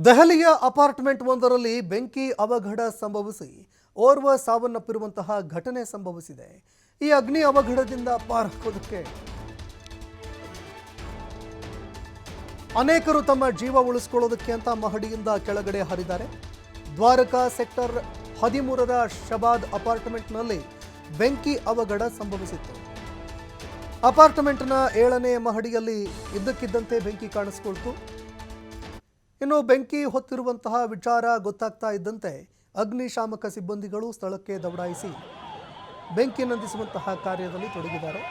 ದೆಹಲಿಯ ಅಪಾರ್ಟ್ಮೆಂಟ್ ಒಂದರಲ್ಲಿ ಬೆಂಕಿ ಅವಘಡ ಸಂಭವಿಸಿ ಓರ್ವ ಸಾವನ್ನಪ್ಪಿರುವಂತಹ ಘಟನೆ ಸಂಭವಿಸಿದೆ. ಈ ಅಗ್ನಿ ಅವಘಡದಿಂದ ಪಾರಾಗೋದಕ್ಕೆ ಅನೇಕರು ತಮ್ಮ ಜೀವ ಉಳಿಸಿಕೊಳ್ಳೋದಕ್ಕೆ ಅಂತ ಮಹಡಿಯಿಂದ ಕೆಳಗಡೆ ಹರಿದ್ದಾರೆ. ದ್ವಾರಕಾ ಸೆಕ್ಟರ್ 13ರ ಶಬಾದ್ ಅಪಾರ್ಟ್ಮೆಂಟ್ನಲ್ಲಿ ಬೆಂಕಿ ಅವಘಡ ಸಂಭವಿಸಿತ್ತು. ಅಪಾರ್ಟ್ಮೆಂಟ್ನ 7ನೇ ಮಹಡಿಯಲ್ಲಿ ಇದ್ದಕ್ಕಿದ್ದಂತೆ ಬೆಂಕಿ ಕಾಣಿಸಿಕೊಳ್ತು. ಇನ್ನು ಬೆಂಕಿ ಹೊತ್ತಿರುವಂತಹ ವಿಚಾರ ಗೊತ್ತಾಗ್ತಾ ಇದ್ದಂತೆ ಅಗ್ನಿಶಾಮಕ ಸಿಬ್ಬಂದಿಗಳು ಸ್ಥಳಕ್ಕೆ ದೌಡಾಯಿಸಿ ಬೆಂಕಿ ನಂದಿಸುವಂತಹ ಕಾರ್ಯದಲ್ಲಿ ತೊಡಗಿದ್ದಾರೆ.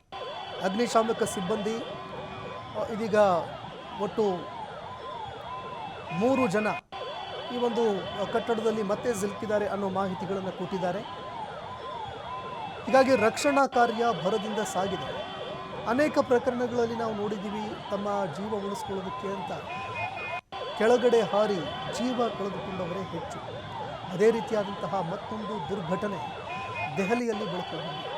ಅಗ್ನಿಶಾಮಕ ಸಿಬ್ಬಂದಿ ಇದೀಗ ಒಟ್ಟು 3 ಜನ ಈ ಒಂದು ಕಟ್ಟಡದಲ್ಲಿ ಮತ್ತೆ ಸಿಲುಕಿದ್ದಾರೆ ಅನ್ನೋ ಮಾಹಿತಿಗಳನ್ನು ಕೊಟ್ಟಿದ್ದಾರೆ. ಹೀಗಾಗಿ ರಕ್ಷಣಾ ಕಾರ್ಯ ಭರದಿಂದ ಸಾಗಿದೆ. ಅನೇಕ ಪ್ರಕರಣಗಳಲ್ಲಿ ನಾವು ನೋಡಿದ್ದೀವಿ, ತಮ್ಮ ಜೀವ ಉಳಿಸ್ಕೊಳ್ಳೋದಕ್ಕೆ ಅಂತ ಕೆಳಗಡೆ ಹಾರಿ ಜೀವ ಕಳೆದುಕೊಂಡವರೇ ಹೆಚ್ಚು. ಅದೇ ರೀತಿಯಾದಂತಹ ಮತ್ತೊಂದು ದುರ್ಘಟನೆ ದೆಹಲಿಯಲ್ಲಿ ಬೆಳಕಿಗೆ ಬಂದಿದೆ.